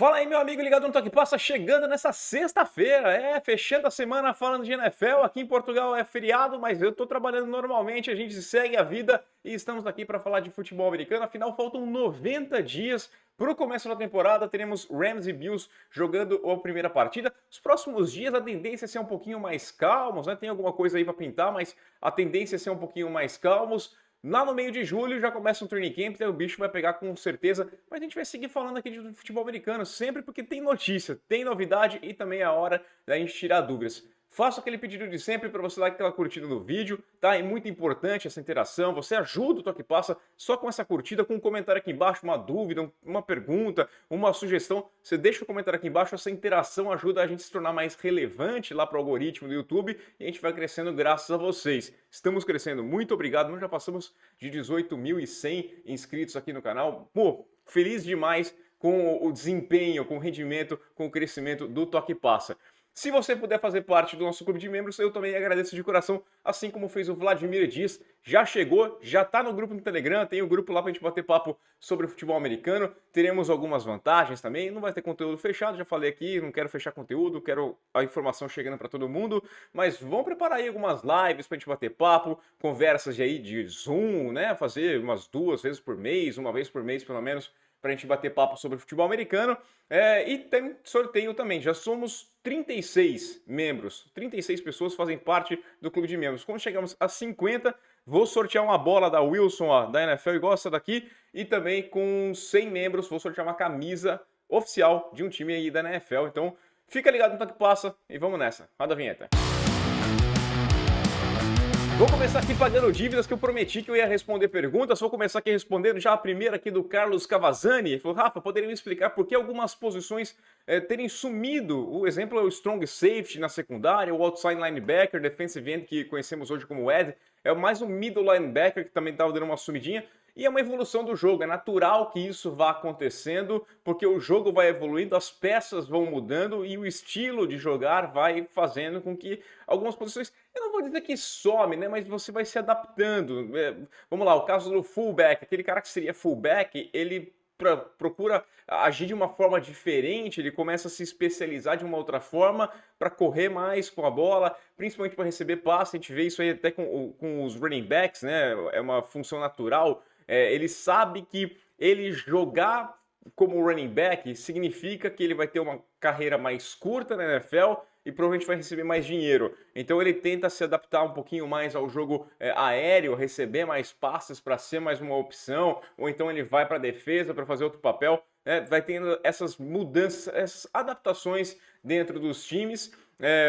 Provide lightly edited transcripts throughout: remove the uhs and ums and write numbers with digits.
Fala aí, meu amigo ligado no Toque Passa, chegando nessa sexta-feira, fechando a semana falando de NFL. Aqui em Portugal é feriado, mas eu tô trabalhando normalmente, a gente segue a vida e estamos aqui para falar de futebol americano. Afinal, faltam 90 dias para o começo da temporada. Teremos Rams e Bills jogando a primeira partida. Os próximos dias a tendência é ser um pouquinho mais calmos, né? Tem alguma coisa aí para pintar, mas a tendência é ser um pouquinho mais calmos. Lá no meio de julho já começa um training camp, daí o bicho vai pegar com certeza. Mas a gente vai seguir falando aqui de futebol americano sempre porque tem notícia, tem novidade e também é a hora da gente tirar dúvidas. Faço aquele pedido de sempre para você dar aquela curtida no vídeo, tá? É muito importante essa interação. Você ajuda o Toque Passa só com essa curtida, com um comentário aqui embaixo, uma dúvida, uma pergunta, uma sugestão. Você deixa o comentário aqui embaixo, essa interação ajuda a gente a se tornar mais relevante lá para o algoritmo do YouTube e a gente vai crescendo graças a vocês. Estamos crescendo, muito obrigado. Nós já passamos de 18.100 inscritos aqui no canal. Pô, feliz demais com o desempenho, com o rendimento, com o crescimento do Toque Passa. Se você puder fazer parte do nosso clube de membros, eu também agradeço de coração, assim como fez o Vladimir Dias. Já chegou, já está no grupo no Telegram, tem o grupo lá para a gente bater papo sobre o futebol americano. Teremos algumas vantagens também, não vai ter conteúdo fechado, já falei aqui, não quero fechar conteúdo, quero a informação chegando para todo mundo. Mas vamos preparar aí algumas lives para a gente bater papo, conversas de Zoom, né? Fazer umas 2 vezes por mês, uma vez por mês pelo menos, para a gente bater papo sobre futebol americano. E tem sorteio também, já somos 36 membros, 36 pessoas fazem parte do clube de membros. Quando chegamos a 50, vou sortear uma bola da Wilson, ó, da NFL, igual essa daqui, e também com 100 membros vou sortear uma camisa oficial de um time aí da NFL. Então fica ligado no Toque Passa e vamos nessa. Roda a vinheta. Vou começar aqui pagando dívidas que eu prometi que eu ia responder perguntas. Vou começar aqui respondendo já a primeira aqui do Carlos Cavazzani. Ele falou, Rafa, poderia me explicar por que algumas posições terem sumido? O exemplo é o strong safety na secundária, o outside linebacker, defensive end, que conhecemos hoje como Ed. É mais um middle linebacker que também estava dando uma sumidinha. E é uma evolução do jogo, é natural que isso vá acontecendo, porque o jogo vai evoluindo, as peças vão mudando e o estilo de jogar vai fazendo com que algumas posições, eu não vou dizer que some, né, mas você vai se adaptando. Vamos lá, o caso do fullback, aquele cara que seria fullback, ele procura agir de uma forma diferente, ele começa a se especializar de uma outra forma para correr mais com a bola, principalmente para receber passe. A gente vê isso aí até com os running backs, né? É uma função natural. Ele sabe que ele jogar como running back significa que ele vai ter uma carreira mais curta na NFL e provavelmente vai receber mais dinheiro. Então ele tenta se adaptar um pouquinho mais ao jogo aéreo, receber mais passes para ser mais uma opção, ou então ele vai para a defesa para fazer outro papel. Vai tendo essas mudanças, essas adaptações dentro dos times.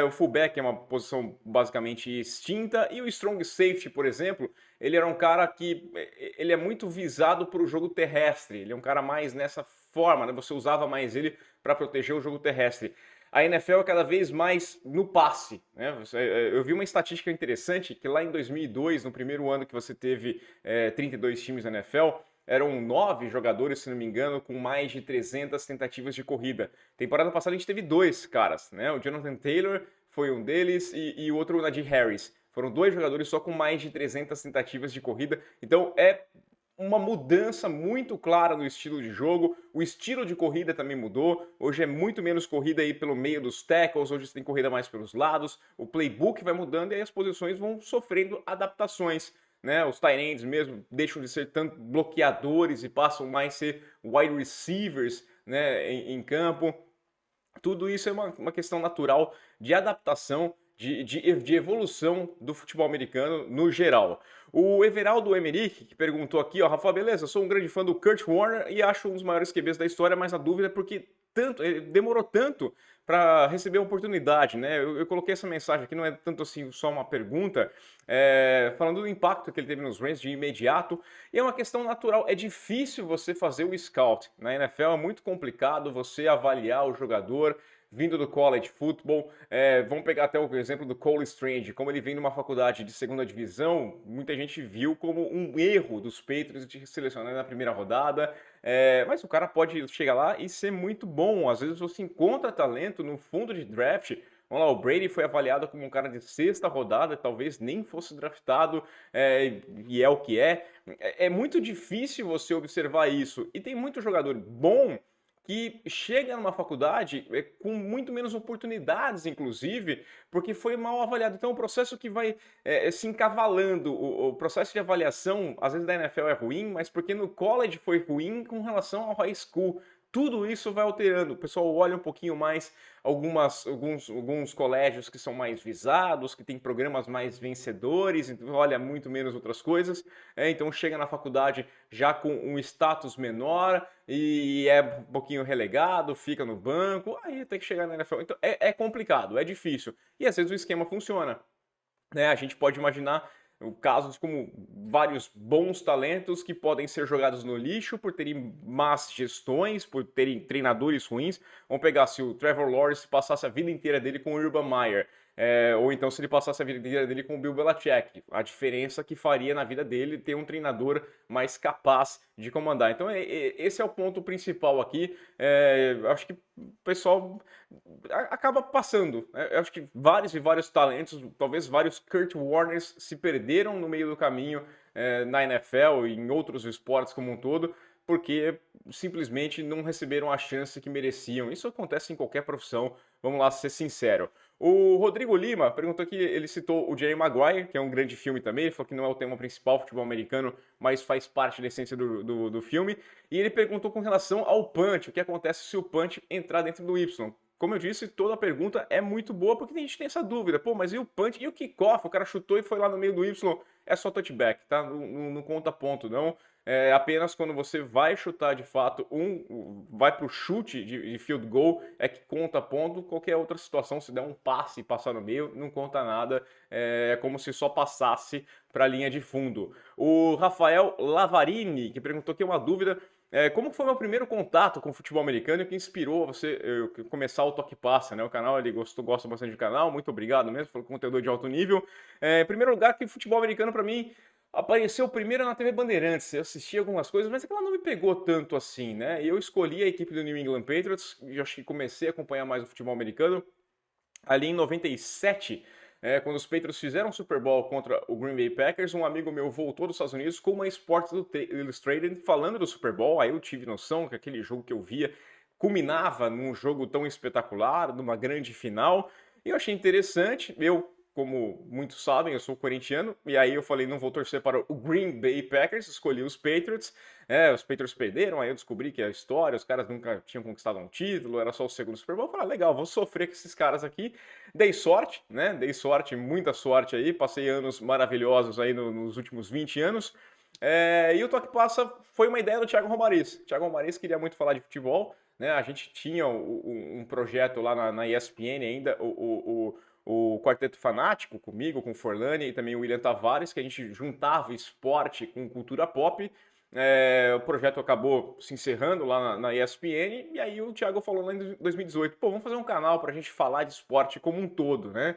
O fullback é uma posição basicamente extinta e o strong safety, por exemplo, ele era um cara que ele é muito visado para o jogo terrestre. Ele é um cara mais nessa forma, né? Você usava mais ele para proteger o jogo terrestre. A NFL é cada vez mais no passe, né? Eu vi uma estatística interessante que lá em 2002, no primeiro ano que você teve 32 times na NFL, eram 9 jogadores, se não me engano, com mais de 300 tentativas de corrida. Temporada passada a gente teve 2 caras, né? O Jonathan Taylor foi um deles e o outro o Najee Harris. Foram 2 jogadores só com mais de 300 tentativas de corrida. Então é uma mudança muito clara no estilo de jogo. O estilo de corrida também mudou. Hoje é muito menos corrida aí pelo meio dos tackles, hoje você tem corrida mais pelos lados. O playbook vai mudando e aí as posições vão sofrendo adaptações. Né, os tight ends mesmo deixam de ser tanto bloqueadores e passam mais a ser wide receivers, né, em campo. Tudo isso é uma questão natural de adaptação, de evolução do futebol americano no geral. O Everaldo Emerick, que perguntou aqui, ó, Rafa, beleza, sou um grande fã do Kurt Warner e acho um dos maiores QBs da história, mas a dúvida é porque ele demorou tanto para receber a oportunidade, né? Eu coloquei essa mensagem aqui, não é tanto assim só uma pergunta, falando do impacto que ele teve nos Rams de imediato, e é uma questão natural, é difícil você fazer o scout. Na NFL é muito complicado você avaliar o jogador vindo do college football. Vamos pegar até o exemplo do Cole Strange, como ele vem numa faculdade de segunda divisão, muita gente viu como um erro dos Patriots de selecionar na primeira rodada, mas o cara pode chegar lá e ser muito bom. Às vezes você encontra talento no fundo de draft. Vamos lá, o Brady foi avaliado como um cara de 6ª rodada, talvez nem fosse draftado, e é o que é. É muito difícil você observar isso. E tem muito jogador bom que chega numa faculdade com muito menos oportunidades, inclusive, porque foi mal avaliado. Então, é um processo que vai se encavalando. O processo de avaliação, às vezes, da NFL é ruim, mas porque no college foi ruim com relação ao high school. Tudo isso vai alterando. O pessoal olha um pouquinho mais alguns colégios que são mais visados, que têm programas mais vencedores, então olha muito menos outras coisas. Então chega na faculdade já com um status menor e é um pouquinho relegado, fica no banco, aí tem que chegar na NFL. Então é complicado, é difícil. E às vezes o esquema funciona, né? A gente pode imaginar casos como vários bons talentos que podem ser jogados no lixo por terem más gestões, por terem treinadores ruins. Vamos pegar se o Trevor Lawrence passasse a vida inteira dele com o Urban Meyer, ou então se ele passasse a vida inteira dele com o Bill Belichick, a diferença que faria na vida dele ter um treinador mais capaz de comandar. Então esse é o ponto principal aqui. Acho que o pessoal acaba passando. Eu acho que vários e vários talentos, talvez vários Kurt Warners se perderam no meio do caminho na NFL e em outros esportes como um todo, porque simplesmente não receberam a chance que mereciam. Isso acontece em qualquer profissão, vamos lá ser sincero. O Rodrigo Lima perguntou que ele citou o Jerry Maguire, que é um grande filme também, ele falou que não é o tema principal, futebol americano, mas faz parte da essência do filme. E ele perguntou com relação ao punch, o que acontece se o punch entrar dentro do Y. Como eu disse, toda a pergunta é muito boa, porque a gente tem essa dúvida. Pô, mas e o punch? E o kickoff? O cara chutou e foi lá no meio do Y. É só touchback, tá? Não conta ponto, não. É apenas quando você vai chutar de fato, vai pro chute de field goal, é que conta ponto. Qualquer outra situação, se der um passe e passar no meio, não conta nada. É como se só passasse para a linha de fundo. O Rafael Lavarini, que perguntou aqui uma dúvida. Como foi meu primeiro contato com o futebol americano e o que inspirou você começar o Toque Passa, né? O canal, ele gosta bastante do canal, muito obrigado mesmo, foi um conteúdo de alto nível. Em primeiro lugar, que o futebol americano para mim apareceu primeiro na TV Bandeirantes, eu assisti algumas coisas, mas ela não me pegou tanto assim, né? E eu escolhi a equipe do New England Patriots, e acho que comecei a acompanhar mais o futebol americano ali em 97, quando os Patriots fizeram o Super Bowl contra o Green Bay Packers, um amigo meu voltou dos Estados Unidos com uma Sports Illustrated falando do Super Bowl, aí eu tive noção que aquele jogo que eu via culminava num jogo tão espetacular, numa grande final, e eu achei interessante. Como muitos sabem, eu sou corintiano, e aí eu falei, não vou torcer para o Green Bay Packers, escolhi os Patriots. Os Patriots perderam, aí eu descobri que é a história, os caras nunca tinham conquistado um título, era só o segundo Super Bowl. Eu falei, legal, vou sofrer com esses caras aqui. Dei sorte, né? Dei sorte, muita sorte aí, passei anos maravilhosos aí nos últimos 20 anos. E o Toque Passa foi uma ideia do Thiago Romariz. O Thiago Romariz queria muito falar de futebol, né? A gente tinha um projeto lá na ESPN ainda, o Quarteto Fanático, comigo, com o Forlani e também o William Tavares, que a gente juntava esporte com cultura pop. O projeto acabou se encerrando lá na ESPN, e aí o Thiago falou lá em 2018, pô, vamos fazer um canal pra gente falar de esporte como um todo, né?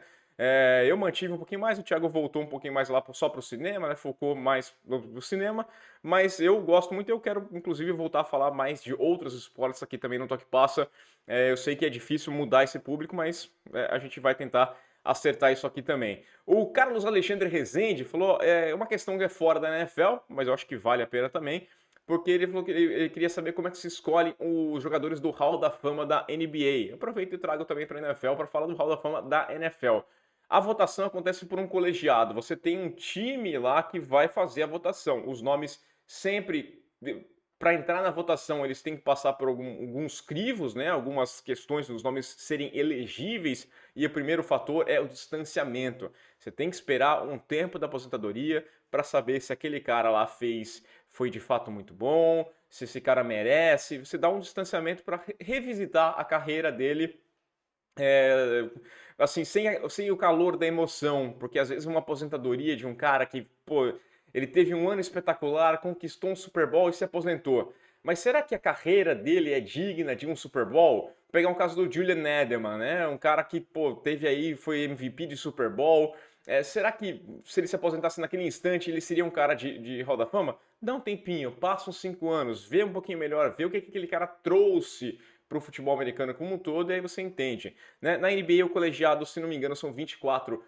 Eu mantive um pouquinho mais, o Thiago voltou um pouquinho mais lá só pro cinema, né? Focou mais no cinema, mas eu gosto muito e eu quero, inclusive, voltar a falar mais de outros esportes aqui também no Toque Passa. Eu sei que é difícil mudar esse público, mas a gente vai tentar acertar isso aqui também. O Carlos Alexandre Rezende falou, uma questão que é fora da NFL, mas eu acho que vale a pena também, porque ele falou que ele queria saber como é que se escolhe os jogadores do Hall da Fama da NBA. Eu aproveito e trago também para a NFL para falar do Hall da Fama da NFL. A votação acontece por um colegiado. Você tem um time lá que vai fazer a votação. Os nomes sempre, para entrar na votação, eles têm que passar por alguns crivos, né? Algumas questões dos nomes serem elegíveis. E o primeiro fator é o distanciamento. Você tem que esperar um tempo da aposentadoria para saber se aquele cara lá foi de fato muito bom, se esse cara merece. Você dá um distanciamento para revisitar a carreira dele, assim, sem o calor da emoção, porque às vezes uma aposentadoria de um cara que, pô, ele teve um ano espetacular, conquistou um Super Bowl e se aposentou. Mas será que a carreira dele é digna de um Super Bowl? Vou pegar um caso do Julian Edelman, né? Um cara que, pô, foi MVP de Super Bowl. Será que se ele se aposentasse naquele instante, ele seria um cara de Hall da Fama? Dá um tempinho, passa uns 5 anos, vê um pouquinho melhor, vê o que aquele cara trouxe para o futebol americano como um todo, e aí você entende. Né? Na NBA, o colegiado, se não me engano, são 24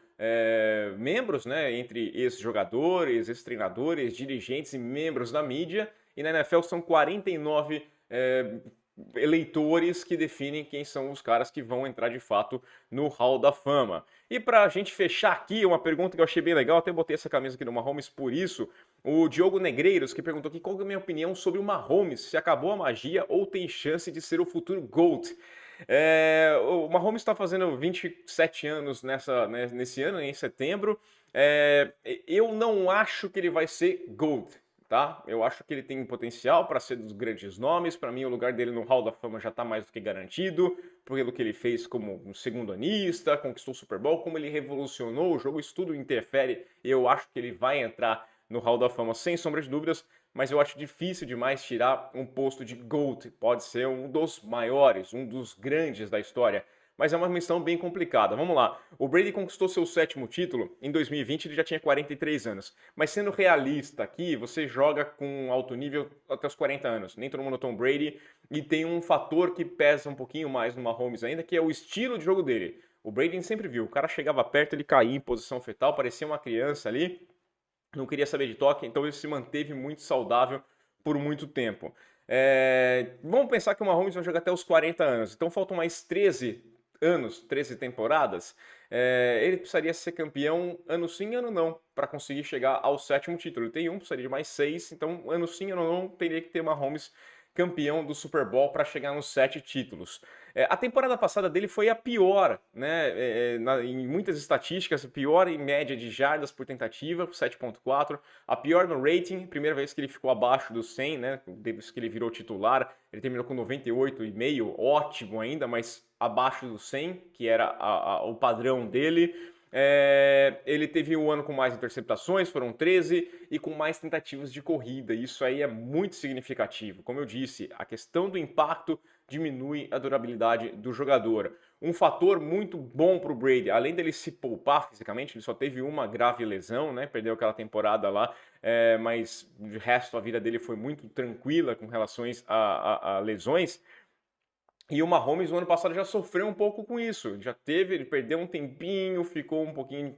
membros, né? Entre ex-jogadores, ex-treinadores, dirigentes e membros da mídia. E na NFL são 49 eleitores que definem quem são os caras que vão entrar de fato no Hall da Fama. E pra gente fechar aqui, uma pergunta que eu achei bem legal, até botei essa camisa aqui do Mahomes por isso, o Diogo Negreiros, que perguntou aqui qual é a minha opinião sobre o Mahomes, se acabou a magia ou tem chance de ser o futuro GOAT. O Mahomes está fazendo 27 anos nesse ano, em setembro. Eu não acho que ele vai ser GOAT, tá? Eu acho que ele tem potencial para ser dos grandes nomes. Para mim, o lugar dele no Hall da Fama já está mais do que garantido, pelo que ele fez como um segundo-anista, conquistou o Super Bowl, como ele revolucionou o jogo, isso tudo interfere. Eu acho que ele vai entrar no Hall da Fama sem sombra de dúvidas, mas eu acho difícil demais tirar um posto de GOAT. Pode ser um dos maiores, um dos grandes da história, mas é uma missão bem complicada. Vamos lá. O Brady conquistou seu 7º título em 2020, ele já tinha 43 anos. Mas sendo realista aqui, você joga com alto nível até os 40 anos. Nem todo mundo é Tom Brady. E tem um fator que pesa um pouquinho mais no Mahomes ainda, que é o estilo de jogo dele. O Brady sempre viu, o cara chegava perto, ele caía em posição fetal, parecia uma criança ali, não queria saber de toque, então ele se manteve muito saudável por muito tempo. Vamos pensar que o Mahomes vai jogar até os 40 anos, então faltam mais 13 anos, 13 temporadas. Ele precisaria ser campeão ano sim, ano não, para conseguir chegar ao 7º título. Ele tem um, precisaria de mais 6, então ano sim, ano não, teria que ter Mahomes campeão do Super Bowl para chegar nos 7 títulos. A temporada passada dele foi a pior, né? Em muitas estatísticas, pior em média de jardas por tentativa, 7.4, a pior no rating, primeira vez que ele ficou abaixo do 100, né? Depois que ele virou titular, ele terminou com 98,5, ótimo ainda, mas abaixo do 100, que era o padrão dele. Ele teve um ano com mais interceptações, foram 13, e com mais tentativas de corrida. Isso aí é muito significativo. Como eu disse, a questão do impacto diminui a durabilidade do jogador. Um fator muito bom para o Brady, além dele se poupar fisicamente, ele só teve uma grave lesão, né? Perdeu aquela temporada lá, mas de resto a vida dele foi muito tranquila com relação a lesões. E o Mahomes no ano passado já sofreu um pouco com isso, ele perdeu um tempinho, ficou um pouquinho,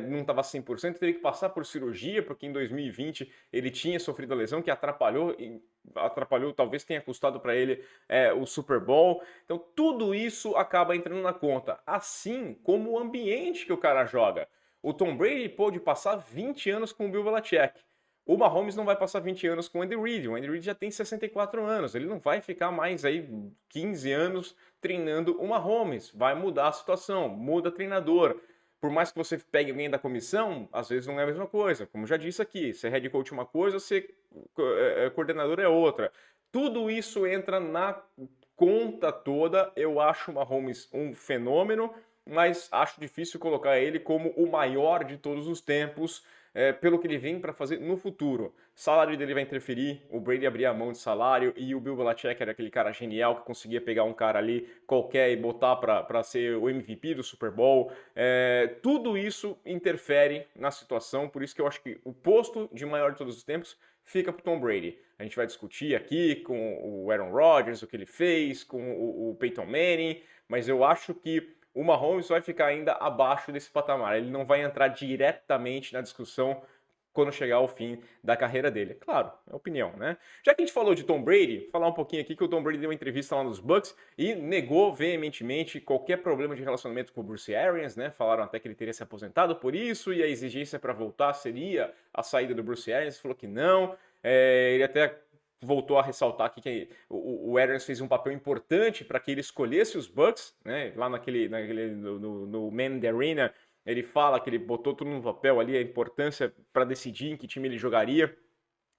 não estava 100%, teve que passar por cirurgia, porque em 2020 ele tinha sofrido a lesão que atrapalhou, talvez tenha custado para ele o Super Bowl. Então tudo isso acaba entrando na conta, assim como o ambiente que o cara joga. O Tom Brady pôde passar 20 anos com o Bill Belichick. O Mahomes não vai passar 20 anos com o Andy Reid. O Andy Reid já tem 64 anos. Ele não vai ficar mais aí 15 anos treinando o Mahomes. Vai mudar a situação, muda treinador. Por mais que você pegue alguém da comissão, às vezes não é a mesma coisa. Como já disse aqui, ser head coach é uma coisa, ser coordenador é outra. Tudo isso entra na conta toda. Eu acho o Mahomes um fenômeno, mas acho difícil colocar ele como o maior de todos os tempos, pelo que ele vem para fazer no futuro. O salário dele vai interferir, o Brady abria a mão de salário e o Bill Belichick era aquele cara genial que conseguia pegar um cara ali qualquer e botar para ser o MVP do Super Bowl. Tudo isso interfere na situação, por isso que eu acho que o posto de maior de todos os tempos fica para Tom Brady. A gente vai discutir aqui com o Aaron Rodgers, o que ele fez, com o Peyton Manning, mas eu acho que o Mahomes vai ficar ainda abaixo desse patamar. Ele não vai entrar diretamente na discussão quando chegar ao fim da carreira dele. Claro, é opinião, né? Já que a gente falou de Tom Brady, falar um pouquinho aqui que o Tom Brady deu uma entrevista lá nos Bucks e negou veementemente qualquer problema de relacionamento com o Bruce Arians, né? Falaram até que ele teria se aposentado por isso e a exigência para voltar seria a saída do Bruce Arians. Falou que não. Ele até voltou a ressaltar aqui que o Arians fez um papel importante para que ele escolhesse os Bucks, né? Lá no Man in the Arena, ele fala que ele botou tudo no papel ali, a importância para decidir em que time ele jogaria,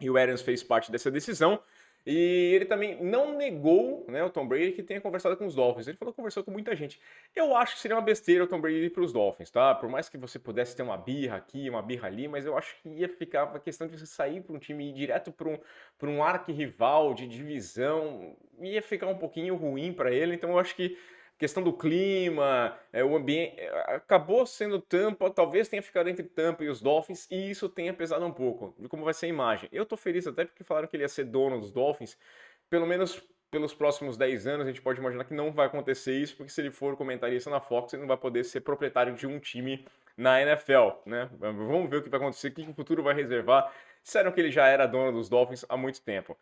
e o Arians fez parte dessa decisão. E ele também não negou, né, o Tom Brady que tenha conversado com os Dolphins. Ele falou que conversou com muita gente. Eu acho que seria uma besteira o Tom Brady ir para os Dolphins, tá? Por mais que você pudesse ter uma birra aqui, uma birra ali, mas eu acho que ia ficar uma questão de você sair para um time e ir direto para um arquirrival de divisão, ia ficar um pouquinho ruim para ele. Então eu acho que questão do clima, o ambiente, acabou sendo Tampa, talvez tenha ficado entre Tampa e os Dolphins, e isso tenha pesado um pouco, de como vai ser a imagem. Eu tô feliz até porque falaram que ele ia ser dono dos Dolphins, pelo menos pelos próximos 10 anos, a gente pode imaginar que não vai acontecer isso, porque se ele for comentarista na Fox, ele não vai poder ser proprietário de um time na NFL, né? Vamos ver o que vai acontecer, o que o futuro vai reservar. Disseram que ele já era dono dos Dolphins há muito tempo.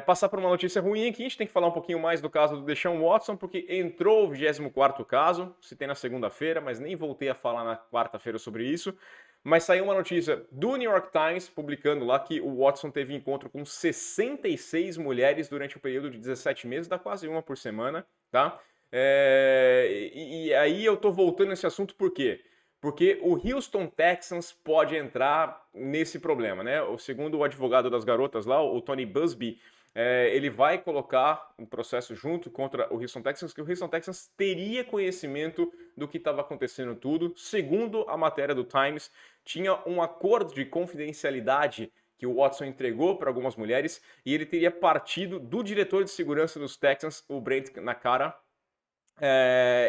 Passar por uma notícia ruim aqui, a gente tem que falar um pouquinho mais do caso do Deshaun Watson, porque entrou o 24º caso, se tem na segunda-feira, mas nem voltei a falar na quarta-feira sobre isso. Mas saiu uma notícia do New York Times, publicando lá que o Watson teve encontro com 66 mulheres durante o período de 17 meses, dá quase uma por semana, tá? E aí eu tô voltando nesse assunto por quê? Porque o Houston Texans pode entrar nesse problema, né? Segundo o advogado das garotas lá, o Tony Busby, ele vai colocar um processo junto contra o Houston Texans, que o Houston Texans teria conhecimento do que estava acontecendo tudo. Segundo a matéria do Times, tinha um acordo de confidencialidade que o Watson entregou para algumas mulheres e ele teria partido do diretor de segurança dos Texans, o Brent Nakara,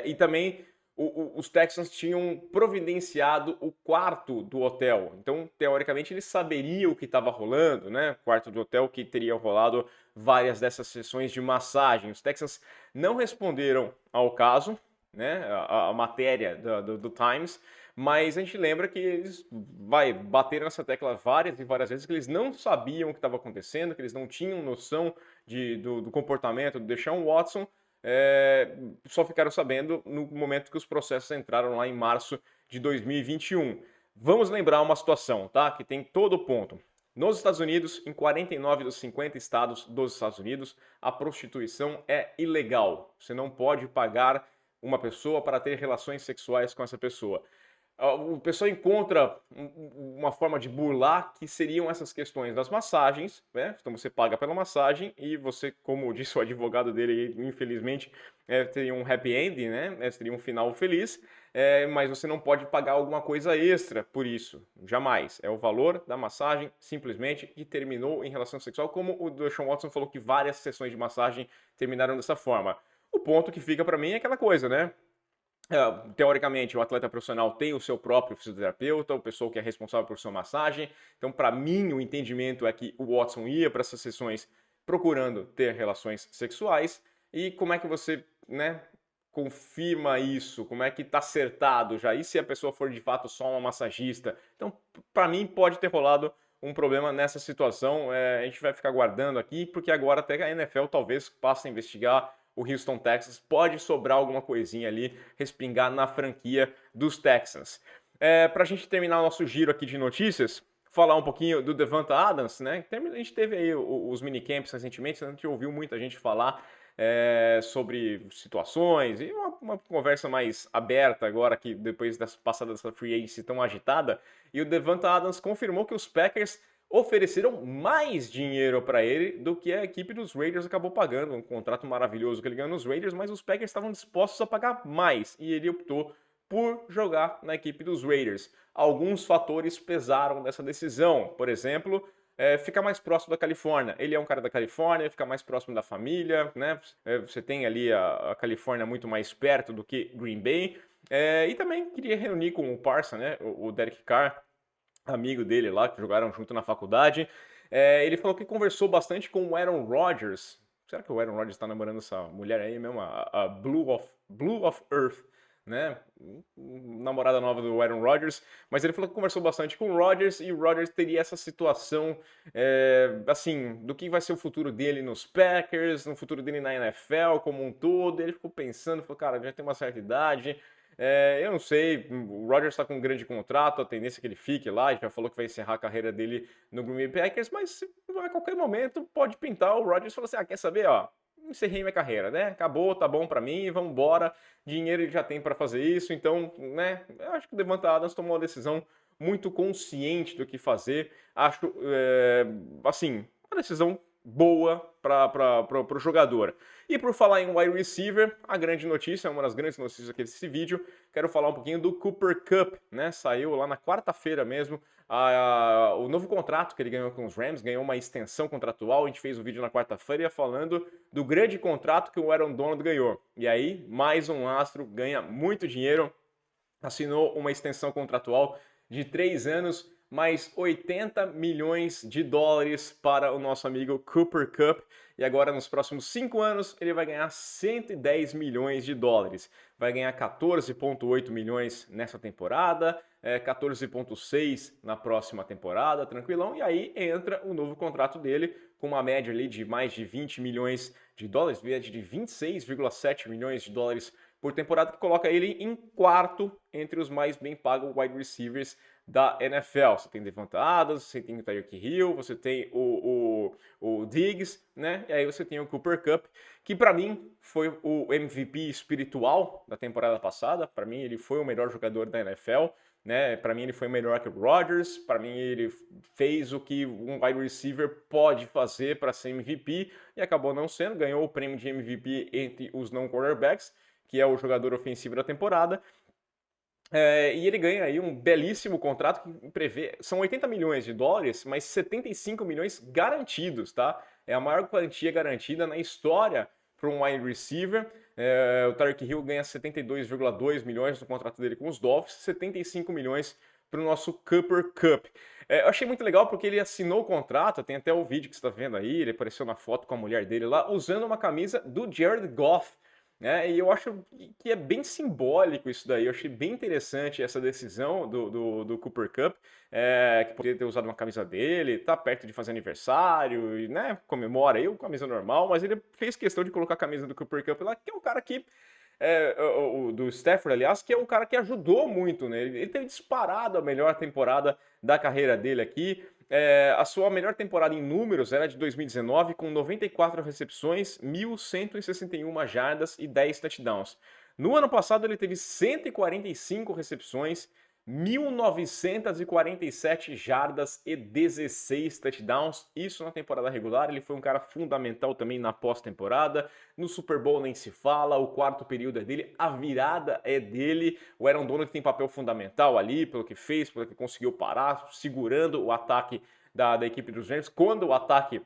e também os Texans tinham providenciado o quarto do hotel. Então, teoricamente, eles saberiam o que estava rolando, né? Quarto do hotel que teria rolado várias dessas sessões de massagem. Os Texans não responderam ao caso, né? A matéria do Times, mas a gente lembra que eles bateram nessa tecla várias e várias vezes que eles não sabiam o que estava acontecendo, que eles não tinham noção do comportamento do Deshaun Watson. Só ficaram sabendo no momento que os processos entraram lá em março de 2021. Vamos lembrar uma situação, tá? Que tem todo o ponto. Nos Estados Unidos, em 49 dos 50 estados dos Estados Unidos, a prostituição é ilegal. Você não pode pagar uma pessoa para ter relações sexuais com essa pessoa. O pessoal encontra uma forma de burlar que seriam essas questões das massagens, né? Então você paga pela massagem e você, como disse o advogado dele, infelizmente, teria um happy ending, né? Teria um final feliz, mas você não pode pagar alguma coisa extra por isso, jamais. É o valor da massagem, simplesmente, que terminou em relação sexual, como o Deshaun Watson falou que várias sessões de massagem terminaram dessa forma. O ponto que fica para mim é aquela coisa, né? Teoricamente, o atleta profissional tem o seu próprio fisioterapeuta, o pessoa que é responsável por sua massagem. Então, para mim, o entendimento é que o Watson ia para essas sessões procurando ter relações sexuais. E como é que você, né, confirma isso? Como é que está acertado já? E se a pessoa for de fato só uma massagista? Então, para mim, pode ter rolado um problema nessa situação. A gente vai ficar guardando aqui, porque agora até a NFL talvez passe a investigar o Houston Texans, pode sobrar alguma coisinha ali, respingar na franquia dos Texans. Para a gente terminar o nosso giro aqui de notícias, falar um pouquinho do Davante Adams, né? A gente teve aí os minicamps recentemente, a gente ouviu muita gente falar sobre situações e uma conversa mais aberta agora, que depois das passadas dessa free agency tão agitada, e o Davante Adams confirmou que os Packers ofereceram mais dinheiro para ele do que a equipe dos Raiders acabou pagando. Um contrato maravilhoso que ele ganhou nos Raiders, mas os Packers estavam dispostos a pagar mais e ele optou por jogar na equipe dos Raiders. Alguns fatores pesaram nessa decisão. Por exemplo, ficar mais próximo da Califórnia. Ele é um cara da Califórnia, fica mais próximo da família, né? Você tem ali a Califórnia muito mais perto do que Green Bay. E também queria reunir com o parça, né? O Derek Carr, amigo dele lá, que jogaram junto na faculdade. Ele falou que conversou bastante com o Aaron Rodgers. Será que o Aaron Rodgers está namorando essa mulher aí mesmo? A Blue of Earth, né? Namorada nova do Aaron Rodgers. Mas ele falou que conversou bastante com o Rodgers e o Rodgers teria essa situação, assim, do que vai ser o futuro dele nos Packers, no futuro dele na NFL como um todo. Ele ficou pensando, falou, cara, já tem uma certa idade. Eu não sei, o Rodgers está com um grande contrato, a tendência é que ele fique lá, já falou que vai encerrar a carreira dele no Green Bay Packers, mas a qualquer momento pode pintar o Rodgers e falar assim, quer saber, encerrei minha carreira, né, acabou, tá bom pra mim, vamos embora, dinheiro ele já tem para fazer isso, então, né, eu acho que o Davante Adams tomou uma decisão muito consciente do que fazer, acho, assim, uma decisão boa para o jogador. E por falar em wide receiver, a grande notícia, uma das grandes notícias aqui desse vídeo, quero falar um pouquinho do Cooper Kupp, né? Saiu lá na quarta-feira mesmo o novo contrato que ele ganhou com os Rams, ganhou uma extensão contratual. A gente fez um vídeo na quarta-feira falando do grande contrato que o Aaron Donald ganhou. E aí, mais um astro ganha muito dinheiro, assinou uma extensão contratual de 3 anos, mais 80 milhões de dólares para o nosso amigo Cooper Kupp. E agora, nos próximos 5 anos, ele vai ganhar 110 milhões de dólares. Vai ganhar 14,8 milhões nessa temporada, 14,6 na próxima temporada, tranquilão. E aí entra o novo contrato dele, com uma média ali de mais de 20 milhões de dólares, média de 26,7 milhões de dólares por temporada, que coloca ele em quarto entre os mais bem pagos wide receivers da NFL. Você tem Devonta Adams, você tem o Tyreek Hill, você tem o Diggs, né? E aí você tem o Cooper Kupp, que para mim foi o MVP espiritual da temporada passada. Para mim ele foi o melhor jogador da NFL, né? Para mim ele foi melhor que o Rodgers. Para mim ele fez o que um wide receiver pode fazer para ser MVP e acabou não sendo. Ganhou o prêmio de MVP entre os não quarterbacks, que é o jogador ofensivo da temporada. E ele ganha aí um belíssimo contrato que prevê, são 80 milhões de dólares, mas 75 milhões garantidos, tá? É a maior quantia garantida na história para um wide receiver. O Tyreek Hill ganha 72,2 milhões no contrato dele com os Dolphins, 75 milhões para o nosso Cooper Kupp. Eu achei muito legal porque ele assinou o contrato, tem até o vídeo que você está vendo aí, ele apareceu na foto com a mulher dele lá, usando uma camisa do Jared Goff. E eu acho que é bem simbólico isso daí. Eu achei bem interessante essa decisão do Cooper Kupp, que poderia ter usado uma camisa dele, tá perto de fazer aniversário, e, né, comemora aí, uma camisa normal, mas ele fez questão de colocar a camisa do Cooper Kupp lá, que é um cara que do Stafford, aliás, que é um cara que ajudou muito, né? Ele teve disparado a melhor temporada da carreira dele aqui. A sua melhor temporada em números era de 2019, com 94 recepções, 1.161 jardas e 10 touchdowns. No ano passado ele teve 145 recepções, 1.947 jardas e 16 touchdowns. Isso na temporada regular. Ele foi um cara fundamental também na pós-temporada. No Super Bowl nem se fala, o quarto período é dele, a virada é dele. O Aaron Donald tem papel fundamental ali, pelo que fez, pelo que conseguiu parar, segurando o ataque da equipe dos Rams. Quando o ataque,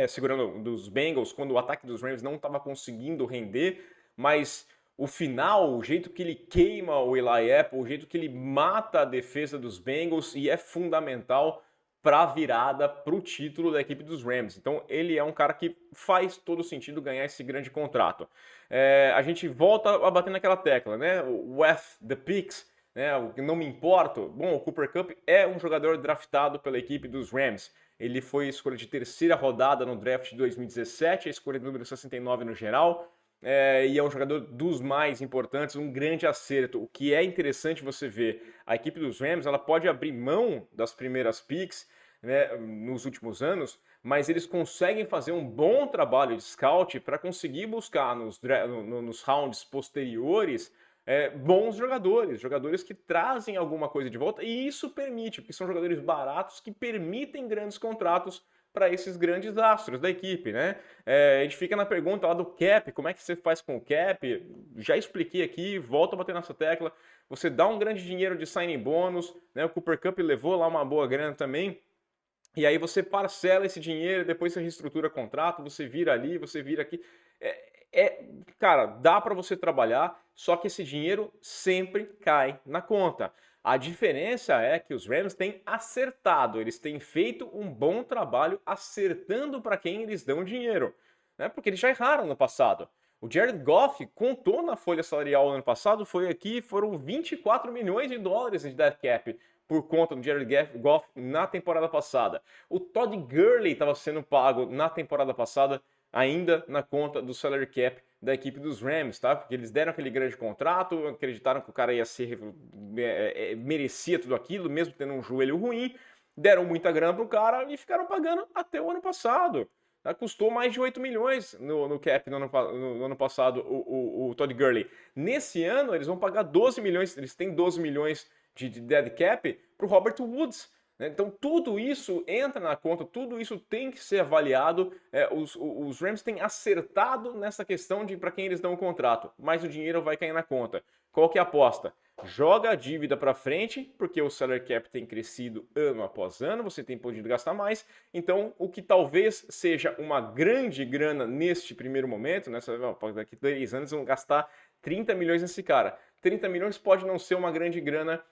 segurando dos Bengals, quando o ataque dos Rams não estava conseguindo render, mas o final, o jeito que ele queima o Eli Apple, o jeito que ele mata a defesa dos Bengals e é fundamental para a virada, para o título da equipe dos Rams. Então ele é um cara que faz todo sentido ganhar esse grande contrato. A gente volta a bater naquela tecla, né? O F the Picks, né? O que não me importo. Bom, o Cooper Kupp é um jogador draftado pela equipe dos Rams. Ele foi escolha de terceira rodada no draft de 2017, a escolha número 69 no geral. E é um jogador dos mais importantes, um grande acerto. O que é interessante você ver, a equipe dos Rams, ela pode abrir mão das primeiras picks, né, nos últimos anos, mas eles conseguem fazer um bom trabalho de scout para conseguir buscar nos rounds posteriores bons jogadores que trazem alguma coisa de volta, e isso permite, porque são jogadores baratos que permitem grandes contratos para esses grandes astros da equipe, né? A gente fica na pergunta lá do cap, como é que você faz com o cap? Já expliquei aqui, volto a bater nessa tecla. Você dá um grande dinheiro de signing bônus, né? O Cooper Kupp levou lá uma boa grana também. E aí você parcela esse dinheiro, depois você reestrutura contrato, você vira ali, você vira aqui. Cara, dá para você trabalhar, só que esse dinheiro sempre cai na conta. A diferença é que os Rams têm acertado, eles têm feito um bom trabalho acertando para quem eles dão dinheiro, né? Porque eles já erraram no passado. O Jared Goff contou na folha salarial ano passado, foram 24 milhões de dólares de dead cap por conta do Jared Goff na temporada passada. O Todd Gurley estava sendo pago na temporada passada ainda na conta do salary cap da equipe dos Rams, tá? Porque eles deram aquele grande contrato, acreditaram que o cara ia ser merecia tudo aquilo, mesmo tendo um joelho ruim, deram muita grana pro cara e ficaram pagando até o ano passado. Tá? Custou mais de 8 milhões no cap no ano passado o Todd Gurley. Nesse ano eles vão pagar 12 milhões, eles têm 12 milhões de dead cap pro Robert Woods. Então tudo isso entra na conta, tudo isso tem que ser avaliado. Os Rams têm acertado nessa questão de para quem eles dão o contrato, mas o dinheiro vai cair na conta. Qual que é a aposta? joga a dívida para frente, porque o salary cap tem crescido ano após ano, você tem podido gastar mais, então o que talvez seja uma grande grana neste primeiro momento, né, daqui a 3 anos vão gastar 30 milhões nesse cara. 30 milhões pode não ser uma grande grana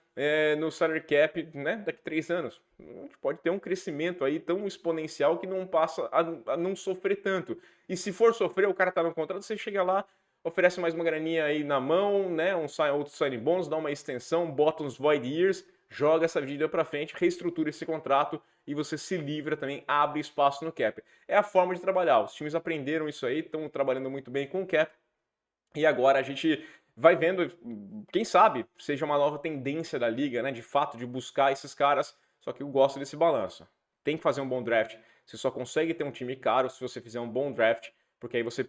no salary cap, né, daqui a 3 anos. A gente pode ter um crescimento aí tão exponencial que não passa a não sofrer tanto. E se for sofrer, o cara tá no contrato, você chega lá, oferece mais uma graninha aí na mão, né? Outro signing bônus, dá uma extensão, bota uns void years, joga essa dívida para frente, reestrutura esse contrato e você se livra também, abre espaço no cap. É a forma de trabalhar. Os times aprenderam isso aí, estão trabalhando muito bem com o cap. E agora a gente vai vendo, quem sabe, seja uma nova tendência da liga, né? De fato, de buscar esses caras. Só que eu gosto desse balanço. Tem que fazer um bom draft. Você só consegue ter um time caro se você fizer um bom draft, porque aí você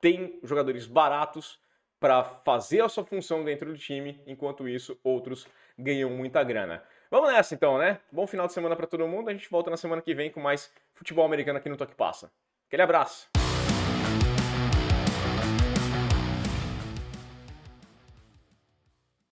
tem jogadores baratos para fazer a sua função dentro do time, enquanto isso outros ganham muita grana. Vamos nessa então, né? Bom final de semana para todo mundo. A gente volta na semana que vem com mais futebol americano aqui no Toque Passa. Aquele abraço!